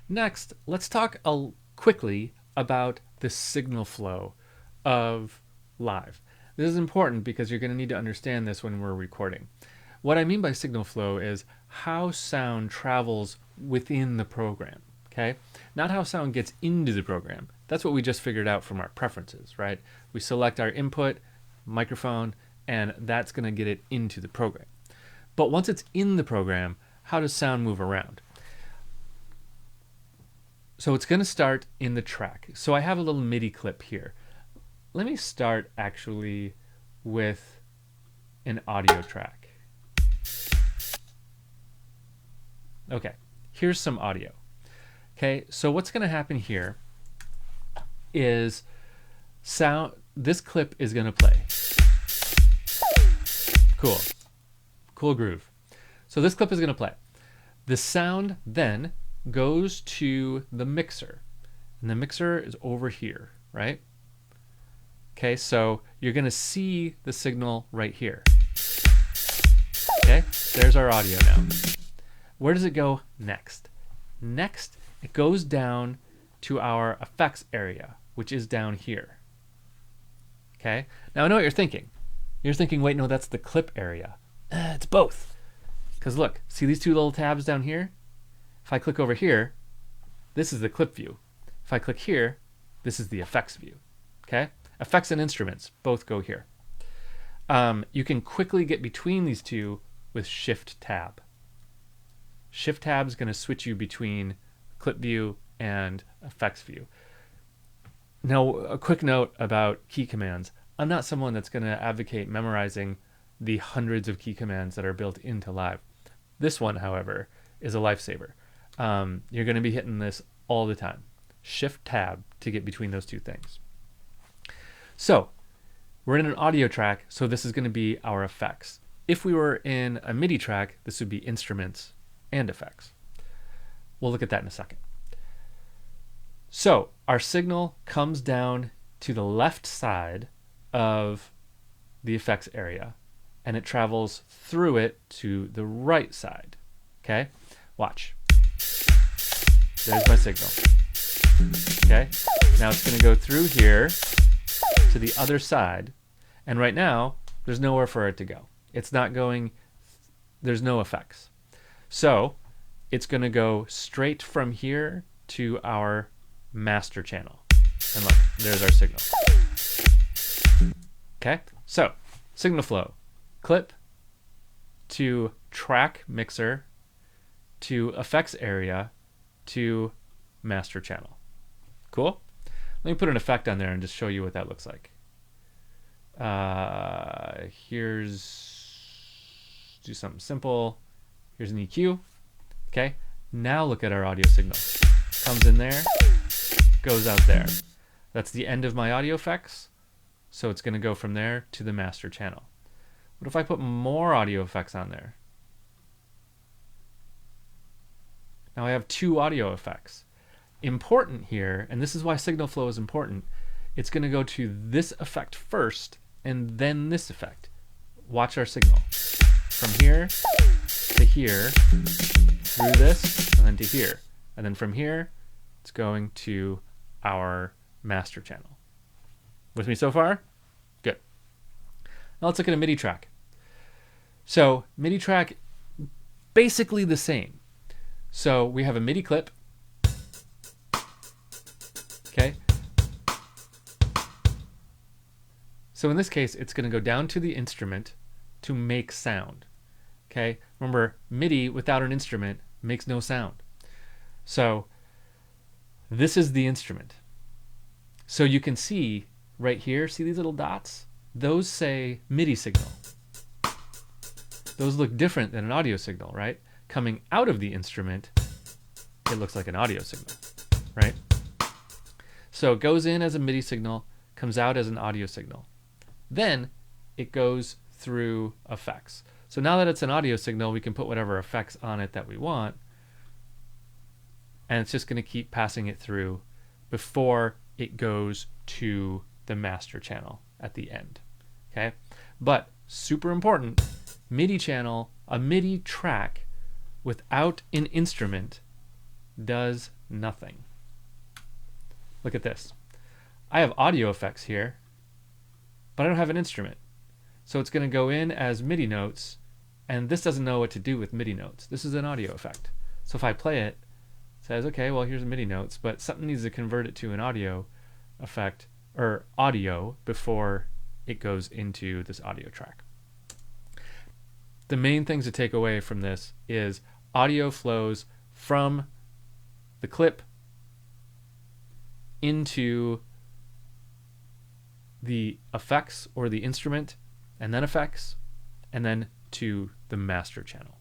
Next, let's talk quickly about the signal flow of live. This is important because you're going to need to understand this when we're recording. What I mean by signal flow is how sound travels within the program, okay? Not how sound gets into the program. That's what we just figured out from our preferences, right? We select our input, microphone, and that's going to get it into the program. But once it's in the program, how does sound move around? So it's going to start in the track. So I have a little MIDI clip here. Let me start actually with an audio track. Okay, here's some audio. Okay, so what's going to happen here is this clip is going to play. Cool groove. So this clip is going to play. The sound then goes to the mixer, and the mixer is over here, right? Okay, so you're going to see the signal right here. Okay, there's our audio now. Where does it go next? Next, it goes down to our effects area, which is down here. Okay, now I know what you're thinking. You're thinking, wait, no, that's the clip area. It's both. Because look, see these two little tabs down here? If I click over here, this is the clip view. If I click here, this is the effects view. Okay? Effects and instruments both go here. You can quickly get between these two with Shift Tab. Shift Tab is going to switch you between clip view and effects view. Now, a quick note about key commands. I'm not someone that's going to advocate memorizing the hundreds of key commands that are built into Live. This one, however, is a lifesaver. You're going to be hitting this all the time. Shift Tab to get between those two things. So, we're in an audio track, so this is going to be our effects. If we were in a MIDI track, this would be instruments and effects. We'll look at that in a second. So, our signal comes down to the left side of the effects area, and it travels through it to the right side. Okay? Watch. There's my signal. Okay? Now it's going to go through here to the other side, and right now there's nowhere for it to go. It's not going, there's no effects. So it's going to go straight from here to our master channel. And look, there's our signal. Okay, so signal flow. Clip to track mixer to effects area to master channel. Cool? Let me put an effect on there and just show you what that looks like. Do something simple. Here's an EQ. Okay, now look at our audio signal. Comes in there, goes out there. That's the end of my audio effects. So it's going to go from there to the master channel. What if I put more audio effects on there? Now I have two audio effects. Important here, and this is why signal flow is important, it's going to go to this effect first and then this effect. Watch our signal. From here to here, through this, and then to here. And then from here, it's going to our master channel. With me so far? Good. Now let's look at a MIDI track. So MIDI track, basically the same. So we have a MIDI clip. Okay. So in this case, it's going to go down to the instrument to make sound. Okay. Remember, MIDI without an instrument makes no sound. So this is the instrument. So you can see right here, see these little dots? Those say MIDI signal. Those look different than an audio signal, right? Coming out of the instrument, it looks like an audio signal, right? So it goes in as a MIDI signal, comes out as an audio signal. Then it goes through effects. So now that it's an audio signal, we can put whatever effects on it that we want, and it's just going to keep passing it through before it goes to the master channel at the end. Okay, but super important, MIDI channel, a MIDI track without an instrument does nothing. Look at this. I have audio effects here, but I don't have an instrument. So it's going to go in as MIDI notes, and this doesn't know what to do with MIDI notes. This is an audio effect. So if I play it, it says, okay, well, here's MIDI notes, but something needs to convert it to an audio effect, or audio, before it goes into this audio track. The main things to take away from this is audio flows from the clip into the effects or the instrument, and then effects, and then to the master channel.